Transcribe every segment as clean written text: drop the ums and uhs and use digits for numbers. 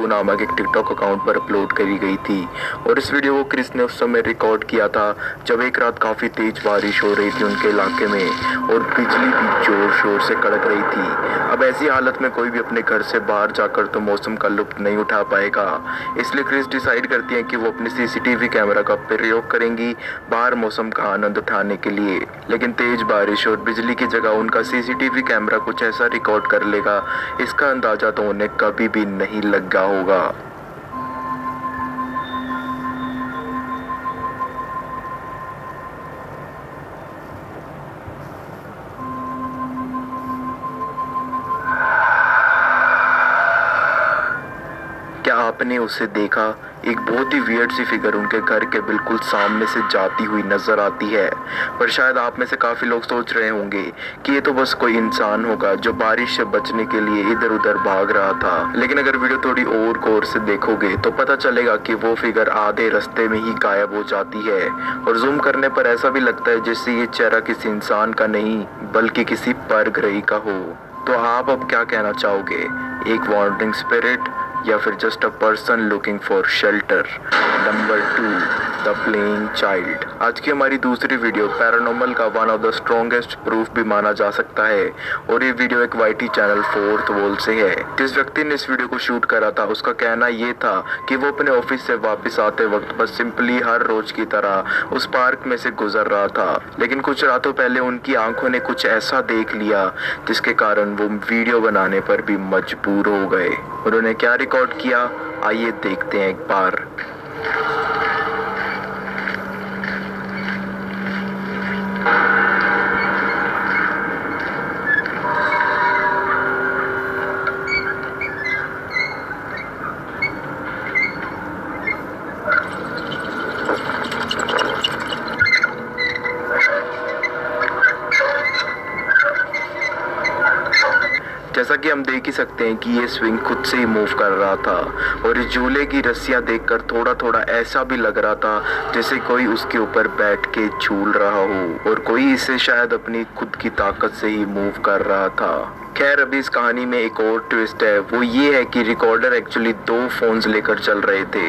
नामक एक TikTok account पर अपलोड करी गई थी और इस वीडियो को क्रिस ने उस समय रिकॉर्ड किया था जब एक रात काफ़ी तेज बारिश हो रही थी उनके इलाके में और बिजली भी जोर शोर से कड़क रही थी। अब ऐसी हालत में कोई भी अपने घर से बाहर जाकर तो मौसम का लुत्फ नहीं उठा पाएगा, इसलिए क्रिस डिसाइड करती है कि वो अपने सीसीटीवी कैमरा का प्रयोग करेंगी बाहर मौसम का आनंद उठाने के लिए। लेकिन तेज बारिश और बिजली की जगह उनका सीसीटीवी कैमरा कुछ ऐसा रिकॉर्ड कर लेगा, इसका अंदाजा तो उन्हें कभी भी नहीं लगा होगा। क्या आपने उसे देखा? एक बहुत ही वियर्ड सी फिगर उनके घर के बिल्कुल सामने से जाती हुई नजर आती है। पर शायद आप में से काफी लोग सोच रहे होंगे कि ये तो बस कोई इंसान होगा जो बारिश से बचने के लिए इधर उधर भाग रहा था। लेकिन अगर वीडियो थोड़ी और गौर से देखोगे तो पता चलेगा कि वो फिगर आधे रास्ते में ही गायब हो जाती है और जूम करने पर ऐसा भी लगता है जैसे ये चेहरा किसी इंसान का नहीं बल्कि किसी परग्रही का हो। तो आप अब क्या कहना चाहोगे? एक वॉन्डरिंग स्पिरिट या फिर just a person looking for shelter? Number 2, the playing child. आज की हमारी दूसरी वीडियो पैरानॉर्मल का one of the strongest proof भी माना जा सकता है और ये वीडियो एक वाईटी चैनल 4th वॉल से है। जिस व्यक्ति ने इस वीडियो को शूट करा था उसका कहना ये था कि वो अपने ऑफिस से वापस आते वक्त बस सिंपली हर रोज की तरह उस पार्क में से गुजर रहा था, लेकिन कुछ रातों पहले उनकी आंखों ने कुछ ऐसा देख लिया जिसके कारण वो वीडियो बनाने पर भी मजबूर हो गए। उन्होंने क्या रिकॉर्ड किया, आइए देखते हैं एक बार। जैसा कि हम देख ही सकते हैं कि ये स्विंग खुद से ही मूव कर रहा था और इस झूले की रस्सियां देखकर थोड़ा थोड़ा ऐसा भी लग रहा था जैसे कोई उसके ऊपर बैठ के झूल रहा हो और कोई इसे शायद अपनी खुद की ताकत से ही मूव कर रहा था। खैर अभी इस कहानी में एक और ट्विस्ट है, वो ये है कि रिकॉर्डर एक्चुअली 2 फोन्स लेकर चल रहे थे,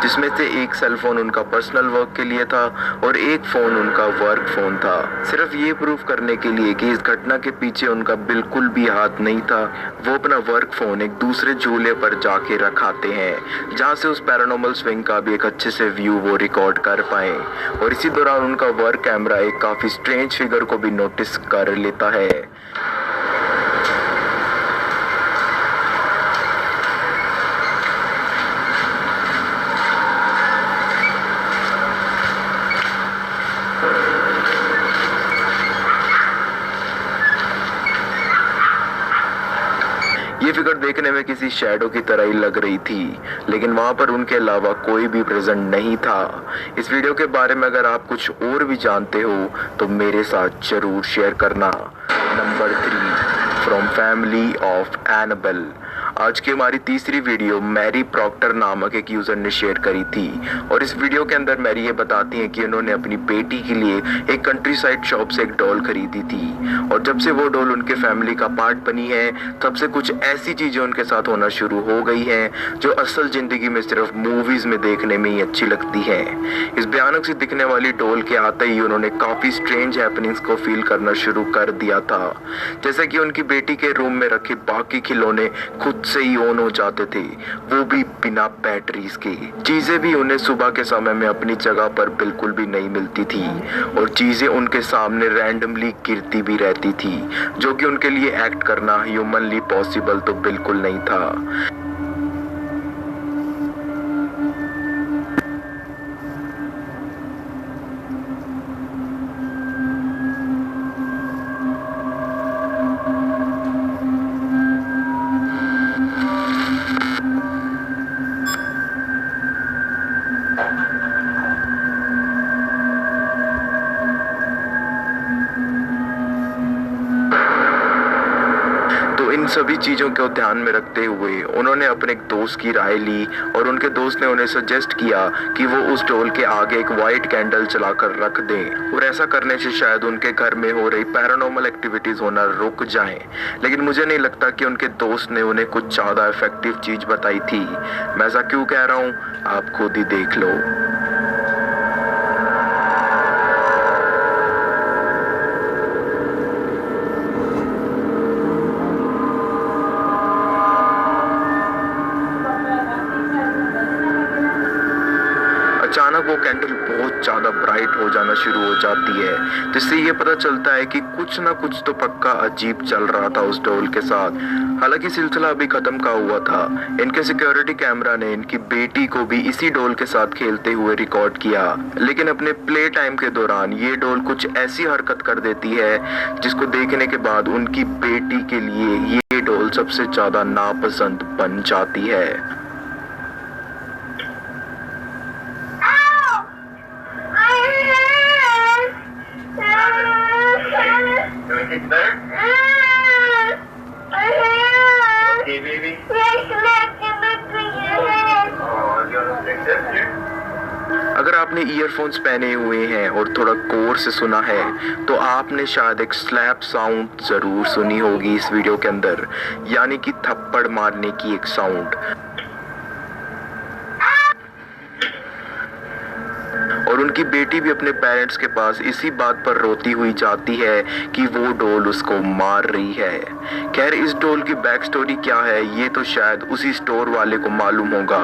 जिसमें से एक सेल फोन उनका पर्सनल वर्क के लिए था और एक फोन उनका वर्क फोन था। सिर्फ ये प्रूफ करने के लिए कि इस घटना के पीछे उनका बिल्कुल भी हाथ नहीं था, वो अपना वर्क फोन एक दूसरे झूले पर जाके रखाते हैं जहाँ से उस पैरानॉर्मल स्विंग का भी एक अच्छे से व्यू वो रिकॉर्ड कर पाए। और इसी दौरान उनका वर्क कैमरा एक काफी स्ट्रेंज फिगर को भी नोटिस कर लेता है। ये फिगर देखने में किसी शैडो की तरह ही लग रही थी, लेकिन वहां पर उनके अलावा कोई भी प्रेजेंट नहीं था। इस वीडियो के बारे में अगर आप कुछ और भी जानते हो तो मेरे साथ जरूर शेयर करना। Number 3, from family of Annabelle. आज की हमारी तीसरी वीडियो मैरी प्रॉक्टर नामक एक यूजर ने शेयर करी थी और इस वीडियो के अंदर मैरी ये बताती हैं कि उन्होंने अपनी बेटी के लिए एक कंट्री साइड शॉप से एक डॉल खरीदी थी और जब से वो डॉल उनके फैमिली का पार्ट बनी है तब से कुछ ऐसी चीजें उनके साथ होना शुरू हो गई हैं जो असल जिंदगी में सिर्फ मूवीज में देखने में ही अच्छी लगती है। इस भयानक सी दिखने वाली डॉल के आते ही उन्होंने काफी स्ट्रेंज हैपनिंग्स को फील करना शुरू कर दिया था, जैसे कि उनकी बेटी के रूम में रखे बाकी खिलौने खुद से ही ऑन हो जाते थे, वो भी बिना बैटरीज के। चीजें भी उन्हें सुबह के समय में अपनी जगह पर बिल्कुल भी नहीं मिलती थी और चीजें उनके सामने रैंडमली गिरती भी रहती थी, जो कि उनके लिए एक्ट करना ह्यूमनली पॉसिबल तो बिल्कुल नहीं था। सभी चीजों को ध्यान में रखते हुए उन्होंने अपने एक दोस्त की राय ली और उनके दोस्त ने उन्हें सजेस्ट किया कि वो उस डोल के आगे एक वाइट कैंडल चलाकर रख दें और ऐसा करने से शायद उनके घर में हो रही पैरानॉर्मल एक्टिविटीज होना रुक जाएं। लेकिन मुझे नहीं लगता कि उनके दोस्त ने उन्हें कुछ ज्यादा इफेक्टिव चीज बताई थी। मैं ऐसा क्यों कह रहा हूँ, आप खुद ही देख लो। अचानक वो कैंडल बहुत ज्यादा ब्राइट हो जाना शुरू हो जाती है, जिससे ये पता चलता है कि कुछ ना कुछ तो पक्का अजीब चल रहा था उस डोल के साथ। हालांकि सिलसिला अभी खत्म का हुआ था। इनके सिक्योरिटी कैमरा ने इनकी बेटी को भी इसी डोल के साथ खेलते हुए रिकॉर्ड किया, लेकिन अपने प्ले टाइम के दौरान ये डोल कुछ ऐसी हरकत कर देती है जिसको देखने के बाद उनकी बेटी के लिए ये डोल सबसे ज्यादा नापसंद बन जाती है। अगर आपने ईयरफोन्स पहने हुए हैं और थोड़ा गौर से सुना है तो आपने शायद एक स्लैप साउंड जरूर सुनी होगी इस वीडियो के अंदर, यानी कि थप्पड़ मारने की एक साउंड। और उनकी बेटी भी अपने पेरेंट्स के पास इसी बात पर रोती हुई जाती है कि वो डोल उसको मार रही है। खैर, इस डोल की बैक स्टोरी क्या है ये तो शायद उसी स्टोर वाले को मालूम होगा,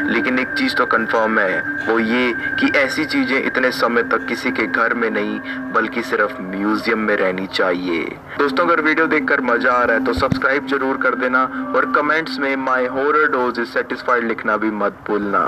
लेकिन एक चीज तो कंफर्म है, वो ये कि ऐसी चीजें इतने समय तक किसी के घर में नहीं बल्कि सिर्फ म्यूजियम में रहनी चाहिए। दोस्तों, अगर वीडियो देखकर मजा आ रहा है तो सब्सक्राइब जरूर कर देना और कमेंट्स में माई हॉरर डोज इज सेटिस्फाइड लिखना भी मत भूलना।